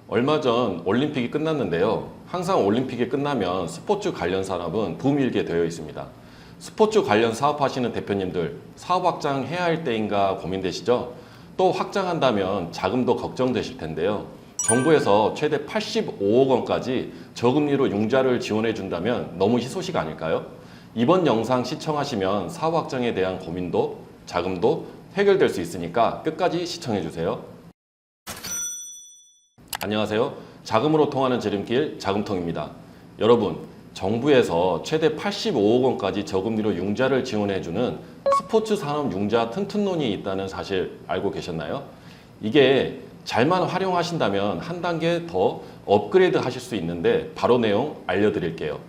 얼마 전 올림픽이 끝났는데요. 항상 올림픽이 끝나면 스포츠 관련 산업은 붐이 일게 되어 있습니다. 스포츠 관련 사업하시는 대표님들, 사업 확장해야 할 때인가 고민되시죠? 또 확장한다면 자금도 걱정되실 텐데요. 정부에서 최대 85억 원까지 저금리로 융자를 지원해 준다면 너무 희소식 아닐까요? 이번 영상 시청하시면 사업 확장에 대한 고민도 자금도 해결될 수 있으니까 끝까지 시청해 주세요. 안녕하세요. 자금으로 통하는 지름길 자금통입니다. 여러분, 정부에서 최대 85억 원까지 저금리로 융자를 지원해주는 스포츠 산업 융자 튼튼론이 있다는 사실 알고 계셨나요? 이게 잘만 활용하신다면 한 단계 더 업그레이드 하실 수 있는데 바로 내용 알려드릴게요.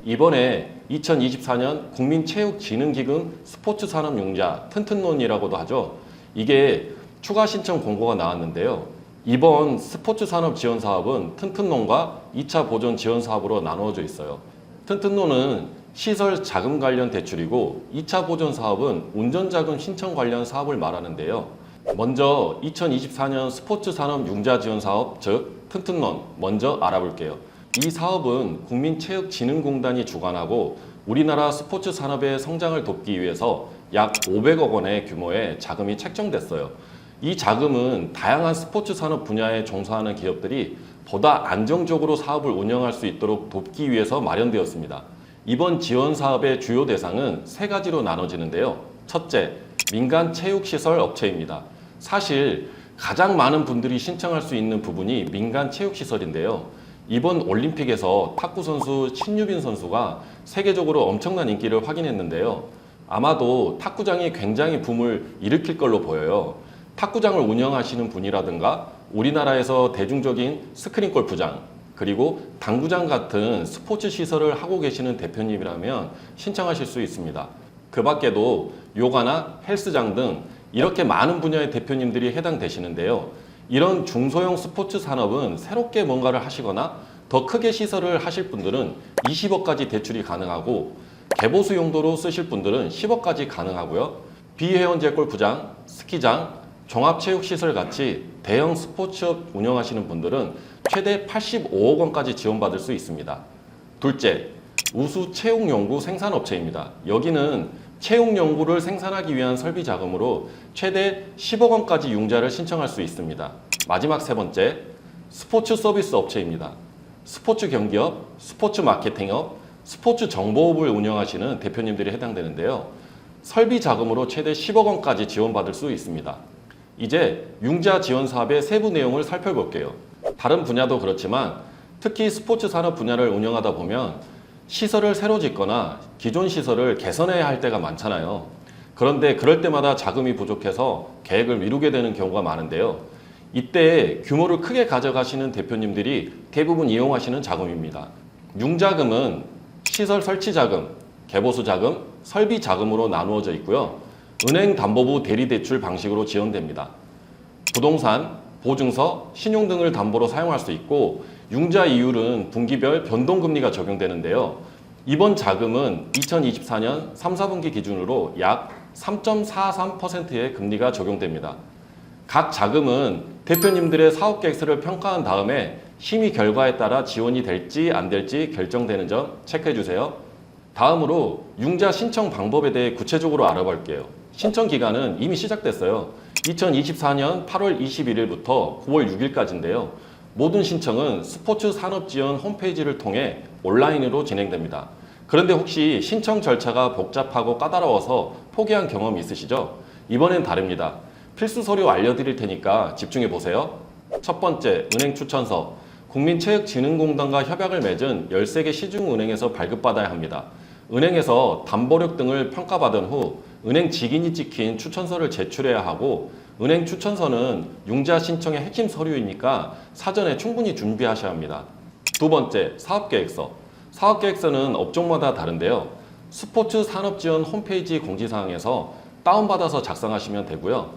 이번에 2024년 국민체육진흥기금 스포츠 산업 융자 튼튼론이라고도 하죠. 이게 추가 신청 공고가 나왔는데요. 이번 스포츠 산업 지원 사업은 튼튼론과 2차 보존 지원 사업으로 나누어져 있어요. 튼튼론은 시설 자금 관련 대출이고 2차 보존 사업은 운전자금 신청 관련 사업을 말하는데요. 먼저 2024년 스포츠 산업 융자 지원 사업, 즉 튼튼론 먼저 알아볼게요. 이 사업은 국민체육진흥공단이 주관하고 우리나라 스포츠 산업의 성장을 돕기 위해서 약 500억 원의 규모의 자금이 책정됐어요. 이 자금은 다양한 스포츠 산업 분야에 종사하는 기업들이 보다 안정적으로 사업을 운영할 수 있도록 돕기 위해서 마련되었습니다. 이번 지원 사업의 주요 대상은 세 가지로 나눠지는데요. 첫째, 민간 체육시설 업체입니다. 사실 가장 많은 분들이 신청할 수 있는 부분이 민간 체육시설인데요. 이번 올림픽에서 탁구 선수 신유빈 선수가 세계적으로 엄청난 인기를 확인했는데요. 아마도 탁구장이 굉장히 붐을 일으킬 걸로 보여요. 탁구장을 운영하시는 분이라든가 우리나라에서 대중적인 스크린 골프장 그리고 당구장 같은 스포츠 시설을 하고 계시는 대표님이라면 신청하실 수 있습니다. 그 밖에도 요가나 헬스장 등 이렇게 많은 분야의 대표님들이 해당되시는데요. 이런 중소형 스포츠 산업은 새롭게 뭔가를 하시거나 더 크게 시설을 하실 분들은 20억까지 대출이 가능하고 개보수 용도로 쓰실 분들은 10억까지 가능하고요. 비회원제 골프장, 스키장, 종합체육시설 같이 대형 스포츠업 운영하시는 분들은 최대 85억 원까지 지원받을 수 있습니다. 둘째, 우수체육연구 생산업체입니다. 여기는 체육연구를 생산하기 위한 설비 자금으로 최대 10억 원까지 융자를 신청할 수 있습니다. 마지막 세 번째, 스포츠 서비스 업체입니다. 스포츠 경기업, 스포츠 마케팅업, 스포츠 정보업을 운영하시는 대표님들이 해당되는데요. 설비 자금으로 최대 10억 원까지 지원받을 수 있습니다. 이제 융자 지원 사업의 세부 내용을 살펴볼게요. 다른 분야도 그렇지만 특히 스포츠 산업 분야를 운영하다 보면 시설을 새로 짓거나 기존 시설을 개선해야 할 때가 많잖아요. 그런데 그럴 때마다 자금이 부족해서 계획을 미루게 되는 경우가 많은데요. 이때 규모를 크게 가져가시는 대표님들이 대부분 이용하시는 자금입니다. 융자금은 시설 설치 자금, 개보수 자금, 설비 자금으로 나누어져 있고요. 은행담보부 대리대출 방식으로 지원됩니다. 부동산, 보증서, 신용 등을 담보로 사용할 수 있고 융자 이율은 분기별 변동금리가 적용되는데요. 이번 자금은 2024년 3, 4분기 기준으로 약 3.43%의 금리가 적용됩니다. 각 자금은 대표님들의 사업 계획서를 평가한 다음에 심의 결과에 따라 지원이 될지 안 될지 결정되는 점 체크해 주세요. 다음으로 융자 신청 방법에 대해 구체적으로 알아볼게요. 신청 기간은 이미 시작됐어요. 2024년 8월 21일부터 9월 6일까지인데요. 모든 신청은 스포츠 산업지원 홈페이지를 통해 온라인으로 진행됩니다. 그런데 혹시 신청 절차가 복잡하고 까다로워서 포기한 경험이 있으시죠? 이번엔 다릅니다. 필수 서류 알려드릴 테니까 집중해 보세요. 첫 번째, 은행 추천서. 국민체육진흥공단과 협약을 맺은 13개 시중은행에서 발급받아야 합니다. 은행에서 담보력 등을 평가받은 후 은행 직인이 찍힌 추천서를 제출해야 하고 은행 추천서는 융자 신청의 핵심 서류이니까 사전에 충분히 준비하셔야 합니다. 두 번째, 사업계획서. 사업계획서는 업종마다 다른데요. 스포츠 산업지원 홈페이지 공지사항에서 다운받아서 작성하시면 되고요.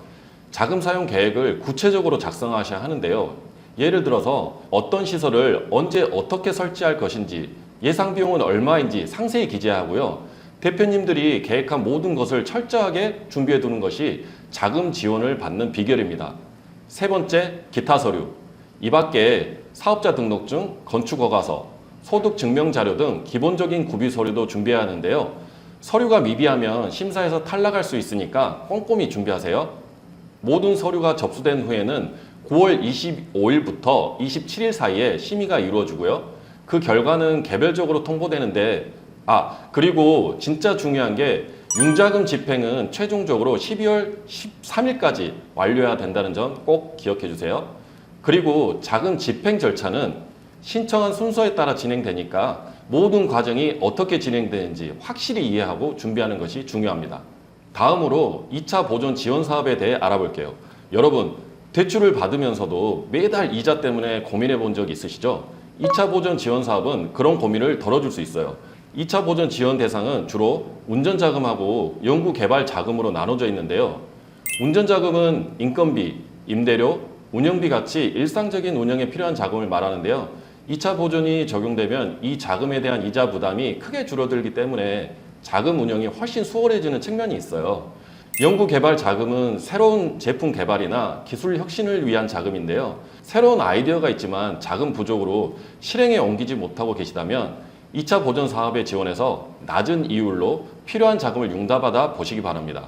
자금 사용 계획을 구체적으로 작성하셔야 하는데요. 예를 들어서 어떤 시설을 언제 어떻게 설치할 것인지 예상 비용은 얼마인지 상세히 기재하고요. 대표님들이 계획한 모든 것을 철저하게 준비해 두는 것이 자금 지원을 받는 비결입니다. 세 번째, 기타 서류. 이 밖에 사업자 등록증, 건축허가서, 소득증명자료 등 기본적인 구비 서류도 준비해야 하는데요. 서류가 미비하면 심사에서 탈락할 수 있으니까 꼼꼼히 준비하세요. 모든 서류가 접수된 후에는 9월 25일부터 27일 사이에 심의가 이루어지고요. 그 결과는 개별적으로 통보되는데, 그리고 진짜 중요한 게 융자금 집행은 최종적으로 12월 13일까지 완료해야 된다는 점 꼭 기억해 주세요. 그리고 자금 집행 절차는 신청한 순서에 따라 진행되니까 모든 과정이 어떻게 진행되는지 확실히 이해하고 준비하는 것이 중요합니다. 다음으로 2차 보존 지원 사업에 대해 알아볼게요. 여러분, 대출을 받으면서도 매달 이자 때문에 고민해 본 적 있으시죠? 2차 보존 지원 사업은 그런 고민을 덜어줄 수 있어요. 2차 보존 지원 대상은 주로 운전자금하고 연구개발 자금으로 나눠져 있는데요. 운전자금은 인건비, 임대료, 운영비 같이 일상적인 운영에 필요한 자금을 말하는데요. 2차 보존이 적용되면 이 자금에 대한 이자 부담이 크게 줄어들기 때문에 자금 운영이 훨씬 수월해지는 측면이 있어요. 연구개발 자금은 새로운 제품 개발이나 기술 혁신을 위한 자금인데요. 새로운 아이디어가 있지만 자금 부족으로 실행에 옮기지 못하고 계시다면 2차 보존 사업에 지원해서 낮은 이율로 필요한 자금을 융자받아 보시기 바랍니다.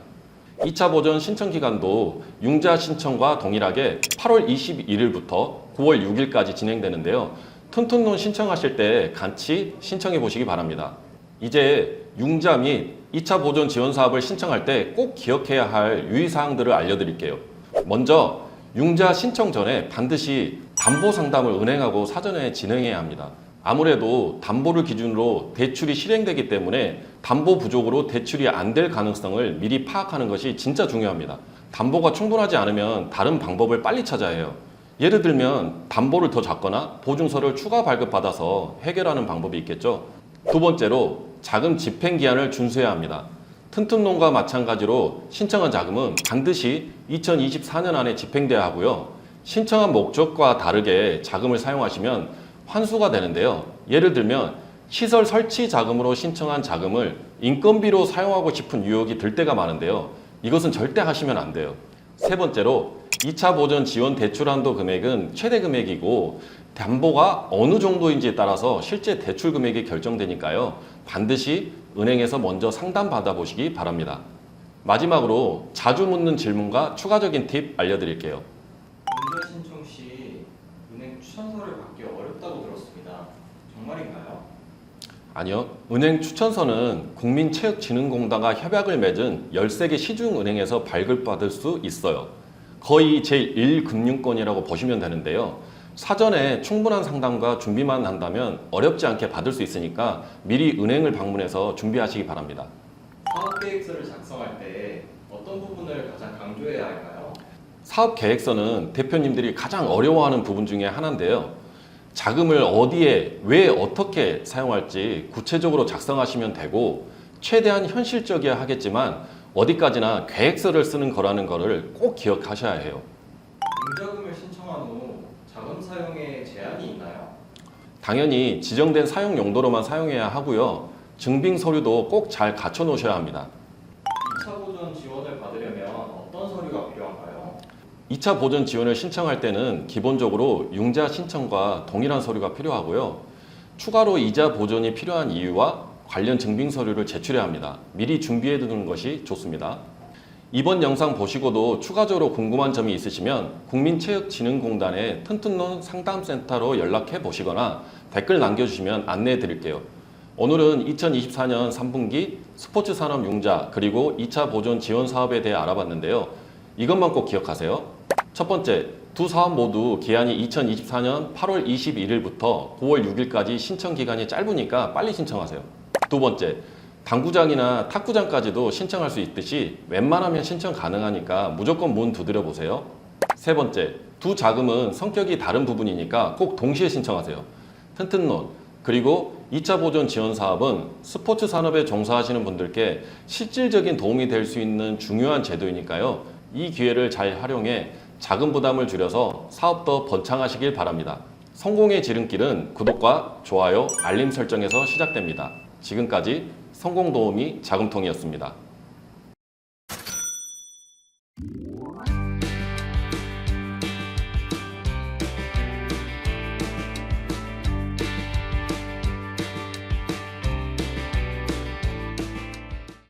2차 보존 신청 기간도 융자 신청과 동일하게 8월 21일부터 9월 6일까지 진행되는데요. 튼튼론 신청하실 때 같이 신청해 보시기 바랍니다. 이제 융자 및 2차 보존 지원 사업을 신청할 때 꼭 기억해야 할 유의사항들을 알려드릴게요. 먼저 융자 신청 전에 반드시 담보 상담을 은행하고 사전에 진행해야 합니다. 아무래도 담보를 기준으로 대출이 실행되기 때문에 담보 부족으로 대출이 안 될 가능성을 미리 파악하는 것이 진짜 중요합니다. 담보가 충분하지 않으면 다른 방법을 빨리 찾아야 해요. 예를 들면 담보를 더 잡거나 보증서를 추가 발급받아서 해결하는 방법이 있겠죠. 두 번째로 자금 집행 기한을 준수해야 합니다. 튼튼론과 마찬가지로 신청한 자금은 반드시 2024년 안에 집행돼야 하고요. 신청한 목적과 다르게 자금을 사용하시면 환수가 되는데요. 예를 들면 시설 설치 자금으로 신청한 자금을 인건비로 사용하고 싶은 유혹이 들 때가 많은데요. 이것은 절대 하시면 안 돼요. 세 번째로 2차 보존 지원 대출 한도 금액은 최대 금액이고 담보가 어느 정도인지에 따라서 실제 대출 금액이 결정되니까요. 반드시 은행에서 먼저 상담 받아보시기 바랍니다. 마지막으로 자주 묻는 질문과 추가적인 팁 알려드릴게요. 융자 신청 시 은행 추천서를 받기 어렵다고 들었습니다. 정말인가요? 아니요. 은행 추천서는 국민체육진흥공단과 협약을 맺은 13개 시중은행에서 발급받을 수 있어요. 거의 제1금융권이라고 보시면 되는데요. 사전에 충분한 상담과 준비만 한다면 어렵지 않게 받을 수 있으니까 미리 은행을 방문해서 준비하시기 바랍니다. 사업계획서를 작성할 때 어떤 부분을 가장 강조해야 할까요? 사업계획서는 대표님들이 가장 어려워하는 부분 중에 하나인데요. 자금을 어디에, 왜, 어떻게 사용할지 구체적으로 작성하시면 되고 최대한 현실적이어야 하겠지만 어디까지나 계획서를 쓰는 거라는 거를 꼭 기억하셔야 해요. 융자금을 신청한 후 자금 사용에 제한이 있나요? 당연히 지정된 사용 용도로만 사용해야 하고요. 증빙 서류도 꼭 잘 갖춰 놓으셔야 합니다. 2차 보존 지원을 받으려면 어떤 서류가 필요한가요? 2차 보존 지원을 신청할 때는 기본적으로 융자 신청과 동일한 서류가 필요하고요. 추가로 이자 보존이 필요한 이유와 관련 증빙 서류를 제출해야 합니다. 미리 준비해 두는 것이 좋습니다. 이번 영상 보시고도 추가적으로 궁금한 점이 있으시면 국민체육진흥공단의 튼튼론 상담센터로 연락해 보시거나 댓글 남겨주시면 안내해 드릴게요. 오늘은 2024년 3분기 스포츠 산업 융자 그리고 2차 보존 지원 사업에 대해 알아봤는데요. 이것만 꼭 기억하세요. 첫 번째, 두 사업 모두 기한이 2024년 8월 21일부터 9월 6일까지 신청 기간이 짧으니까 빨리 신청하세요. 두 번째, 당구장이나 탁구장까지도 신청할 수 있듯이 웬만하면 신청 가능하니까 무조건 문 두드려 보세요. 세 번째, 두 자금은 성격이 다른 부분이니까 꼭 동시에 신청하세요. 튼튼론 그리고 2차 보존 지원 사업은 스포츠 산업에 종사하시는 분들께 실질적인 도움이 될 수 있는 중요한 제도이니까요. 이 기회를 잘 활용해 자금 부담을 줄여서 사업 더 번창하시길 바랍니다. 성공의 지름길은 구독과 좋아요, 알림 설정에서 시작됩니다. 지금까지 성공도우미 자금통이었습니다.